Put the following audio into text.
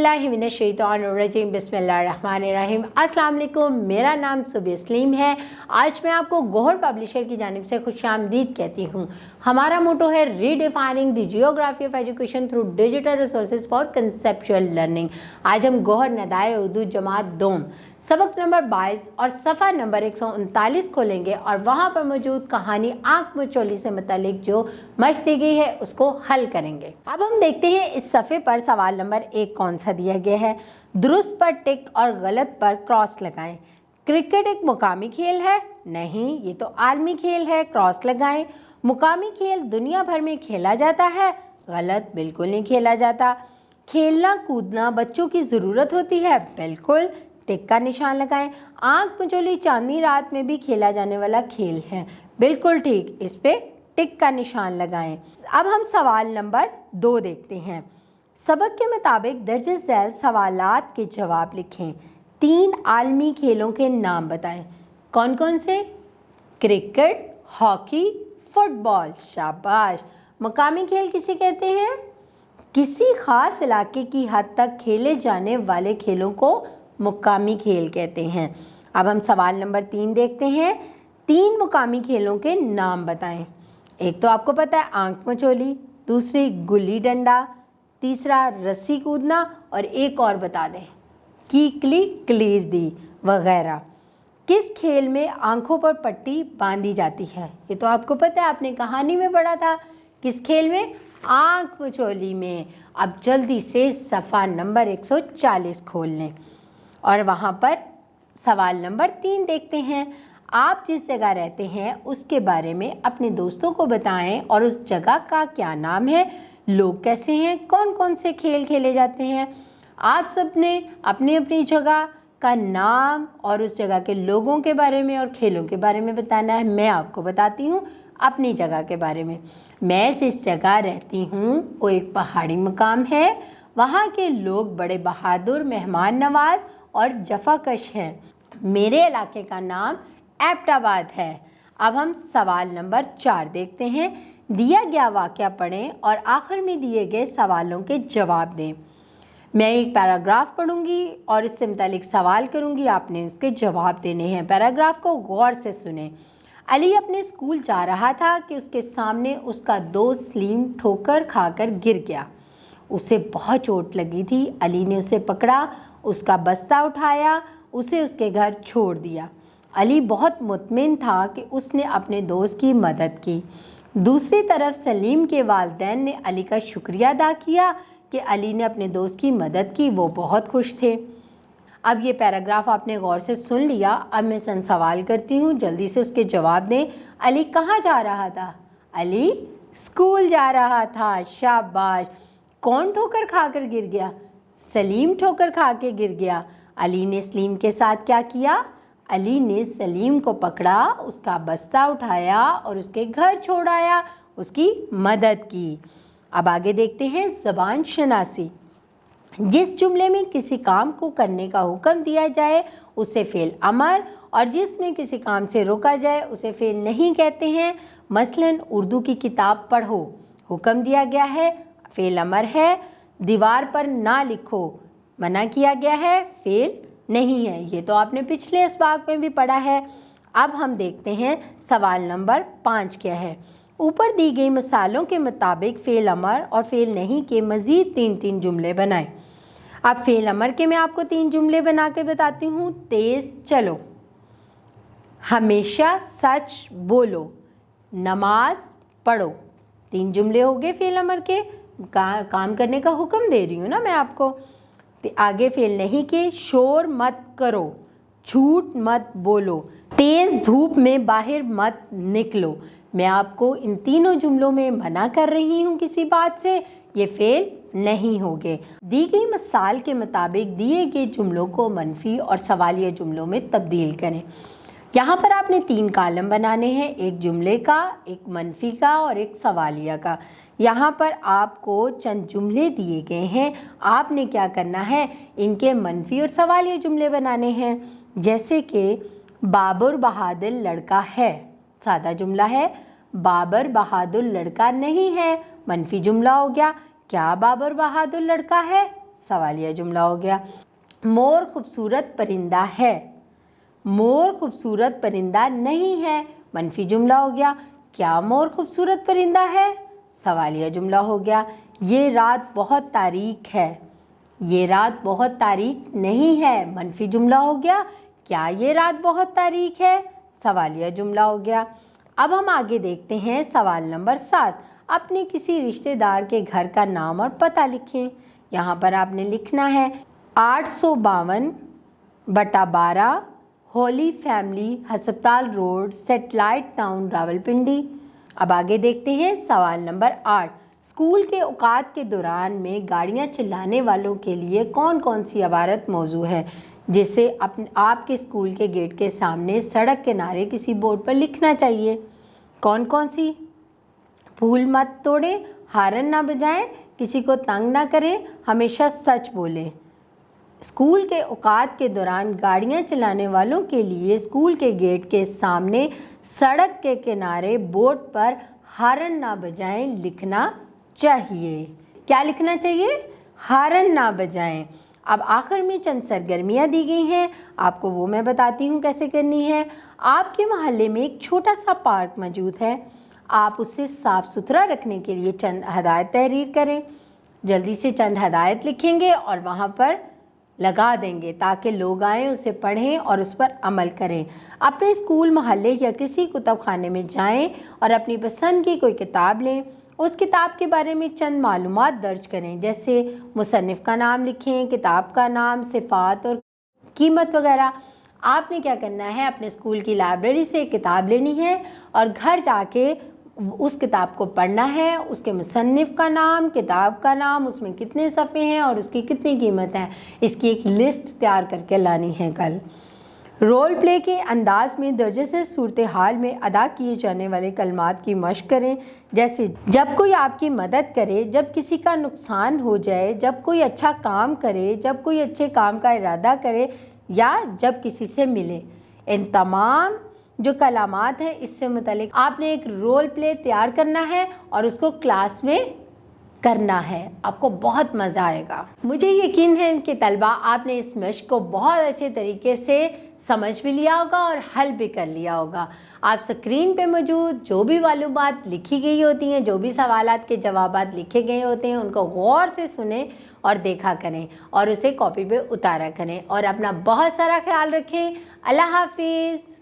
औज़ुबिल्लाहिमिनश्शैतानिर्रजीम बिस्मिल्लाहिर्रहमानिर्रहीम। अस्सलाम वालेकुम, मेरा नाम सुबह सलीम है। आज मैं आपको गौहर पब्लिशर की जानिब से खुशामदीद कहती हूँ। हमारा मोटो है redefining the geography of education through digital resources for conceptual learning. आज हम गौहर नदाए उर्दू जमात दोम सबक नंबर 22 और सफ़ा नंबर 139 खोलेंगे और वहाँ पर मौजूद कहानी आँख मचोली से मुतालिक जो मश्क दी गई है उसको हल करेंगे। अब हम देखते हैं इस सफ़े पर सवाल नंबर 1 कौन सा दिया गया है। दुरुस्त पर टिक और गलत पर क्रॉस लगाएं। क्रिकेट एक मुकामी खेल है? नहीं, ये तो आलमी खेल है, क्रॉस लगाएं। मुकामी खेल दुनिया भर में खेला जाता है? गलत, बिल्कुल नहीं खेला जाता। खेलना कूदना बच्चों की ज़रूरत होती है? बिल्कुल, टिक का निशान लगाएं। आँख मचोली चांदनी रात में भी खेला जाने वाला खेल है? बिल्कुल ठीक, इस पे टिक का निशान लगाएं। अब हम सवाल नंबर 2 देखते हैं। सबक के मुताबिक दर्ज झैल सवालात के जवाब लिखें। 3 आलमी खेलों के नाम बताएं। कौन कौन से? Cricket, hockey, football. शाबाश। मुकामी खेल किसे कहते हैं? किसी खास इलाके की हद तक खेले जाने वाले खेलों को मुकामी खेल कहते हैं। अब हम सवाल नंबर 3 देखते हैं। 3 मुकामी खेलों के नाम बताएं। एक तो आपको पता है आंख मचोली, दूसरी गुल्ली डंडा, तीसरा रस्सी कूदना और एक और बता दें कीकली क्लीरदी वगैरह। किस खेल में आंखों पर पट्टी बांधी जाती है? ये तो आपको पता है, आपने कहानी में पढ़ा था। किस खेल में? आंख मचोली में। अब जल्दी से सफ़ा नंबर 140 खोल लें और वहाँ पर सवाल नंबर 3 देखते हैं। आप जिस जगह रहते हैं उसके बारे में अपने दोस्तों को बताएं और उस जगह का क्या नाम है, लोग कैसे हैं, कौन कौन से खेल खेले जाते हैं। आप सब ने अपनी अपनी जगह का नाम और उस जगह के लोगों के बारे में और खेलों के बारे में बताना है। मैं आपको बताती हूँ अपनी जगह के बारे में। मैं जिस जगह रहती हूँ वो एक पहाड़ी मकाम है। वहाँ के लोग बड़े बहादुर, मेहमान नवाज और जफाकश हैं। मेरे इलाके का नाम एबटाबाद है। अब हम सवाल नंबर 4 देखते हैं। दिया गया वाक़या पढ़ें और आखिर में दिए गए सवालों के जवाब दें। मैं एक पैराग्राफ पढ़ूंगी और इससे मुतालिक सवाल करूंगी, आपने उसके जवाब देने हैं। पैराग्राफ को गौर से सुने। अली अपने स्कूल जा रहा था कि उसके सामने उसका दोस्त सलीम ठोकर खाकर गिर गया। उसे बहुत चोट लगी थी। अली ने उसे पकड़ा, उसका बस्ता उठाया, उसे उसके घर छोड़ दिया। अली बहुत मुतमिन था कि उसने अपने दोस्त की मदद की। दूसरी तरफ सलीम के वालिदैन ने अली का शुक्रिया अदा किया कि अली ने अपने दोस्त की मदद की। वो बहुत खुश थे। अब ये पैराग्राफ आपने गौर से सुन लिया। अब मैं सन सवाल करती हूँ, जल्दी से उसके जवाब दें। अली कहाँ जा रहा था? अली स्कूल जा रहा था। शाबाश। कौन ठोकर खाकर गिर गया? सलीम ठोकर खा के गिर गया। अली ने सलीम के साथ क्या किया? अली ने सलीम को पकड़ा, उसका बस्ता उठाया और उसके घर छोड़ाया, उसकी मदद की। अब आगे देखते हैं ज़बान शनासी। जिस जुमले में किसी काम को करने का हुक्म दिया जाए उसे फ़ेल अमर, और जिसमें किसी काम से रोका जाए उसे फ़ेल नहीं कहते हैं। मसलन उर्दू की किताब पढ़ो, हुक्म दिया गया है, फ़ेल अमर है। दीवार पर ना लिखो, मना किया गया है, फ़ेल नहीं है। ये तो आपने पिछले इसबाक में भी पढ़ा है। अब हम देखते हैं सवाल नंबर 5 क्या है। ऊपर दी गई मिसालों के मुताबिक फ़ेल अमर और फ़ेल नहीं के मज़ीद 3-3 जुमले बनाएं। अब फ़ेल अमर के मैं आपको 3 जुमले बना के बताती हूँ। तेज़ चलो, हमेशा सच बोलो, नमाज पढ़ो। 3 जुमले हो गए फ़ेल अमर के। काम करने का हुक्म दे रही हूँ ना मैं आपको। आगे फ़ेल नहीं के, शोर मत करो, झूठ मत बोलो, तेज़ धूप में बाहर मत निकलो। मैं आपको इन तीनों जुमलों में मना कर रही हूँ किसी बात से, ये फ़ेल नहीं होंगे। दी गई मिसाल के मुताबिक दिए गए जुमलों को मनफी और सवालिया जुमलों में तब्दील करें। यहाँ पर आपने 3 कॉलम बनाने हैं, एक जुमले का, एक मनफी का और एक सवालिया का। यहाँ पर आपको चंद जुमले दिए गए हैं, आपने क्या करना है, इनके मनफी और सवालिया जुमले बनाने हैं। जैसे कि बाबर बहादुर लड़का है, सादा जुमला है। बाबर बहादुर लड़का नहीं है, मनफी जुमला हो गया। क्या बाबर बहादुर लड़का है? सवालिया जुमला हो गया। मोर खूबसूरत परिंदा है, मोर खूबसूरत परिंदा नहीं है, मनफी जुमला हो गया। क्या मोर खूबसूरत परिंदा है, सवालिया जुमला हो गया। ये रात बहुत तारीक है, ये रात बहुत तारीक नहीं है, मनफी जुमला हो गया। क्या ये रात बहुत तारीक है, सवालिया जुमला हो गया। अब हम आगे देखते हैं सवाल नंबर 7। अपने किसी रिश्तेदार के घर का नाम और पता लिखें। यहाँ पर आपने लिखना है 852/12 होली फैमिली हस्पताल रोड, सेटेलाइट टाउन, रावलपिंडी। अब आगे देखते हैं सवाल नंबर 8। स्कूल के औकात के दौरान में गाड़ियाँ चलाने वालों के लिए कौन कौन सी इबारत मौजू है, जिसे आपके स्कूल के गेट के सामने सड़क किनारे किसी बोर्ड पर लिखना चाहिए। कौन कौन सी? फूल मत तोड़ें, हारन ना बजाएं, किसी को तंग ना करें, हमेशा सच बोलें। स्कूल के औकात के दौरान गाड़ियां चलाने वालों के लिए स्कूल के गेट के सामने सड़क के किनारे बोर्ड पर हारन ना बजाएं लिखना चाहिए। क्या लिखना चाहिए? हारन ना बजाएं। अब आखिर में चंद सरगर्मियाँ दी गई हैं, आपको वो मैं बताती हूँ कैसे करनी है। आपके मोहल्ले में एक छोटा सा पार्क मौजूद है, आप उसे साफ़ सुथरा रखने के लिए चंद हदायत तहरीर करें। जल्दी से चंद हदायत लिखेंगे और वहाँ पर लगा देंगे ताकि लोग आएँ, उसे पढ़ें और उस पर अमल करें। अपने स्कूल, मोहल्ले या किसी कुतुब खाने में जाएं और अपनी पसंद की कोई किताब लें। उस किताब के बारे में चंद मालूमात दर्ज करें, जैसे मुसन्निफ़ का नाम लिखें, किताब का नाम, सिफ़ात और कीमत वगैरह। आपने क्या करना है, अपने स्कूल की लाइब्रेरी से एक किताब लेनी है और घर जाके उस किताब को पढ़ना है। उसके मुसन्निफ़ का नाम, किताब का नाम, उसमें कितने सफ़े हैं और उसकी कितनी कीमत है, इसकी एक लिस्ट तैयार करके लानी है कल। रोल प्ले के अंदाज में दर्जे से सूरत हाल में अदा किए जाने वाले कलमात की मशक करें, जैसे जब कोई आपकी मदद करे, जब किसी का नुकसान हो जाए, जब कोई अच्छा काम करे, जब कोई अच्छे काम का इरादा करे या जब किसी से मिले। इन तमाम जो कलामात हैं इससे मुतल्लिक आपने एक रोल प्ले तैयार करना है और उसको क्लास में करना है। आपको बहुत मज़ा आएगा। मुझे यकीन है कि तलबा आपने इस मश्क को बहुत अच्छे तरीके से समझ भी लिया होगा और हल भी कर लिया होगा। आप स्क्रीन पे मौजूद जो भी मालूमात लिखी गई होती हैं, जो भी सवालात के जवाबात लिखे गए होते हैं, उनको गौर से सुने और देखा करें और उसे कॉपी पे उतारा करें और अपना बहुत सारा ख्याल रखें। अल्लाह हाफिज़।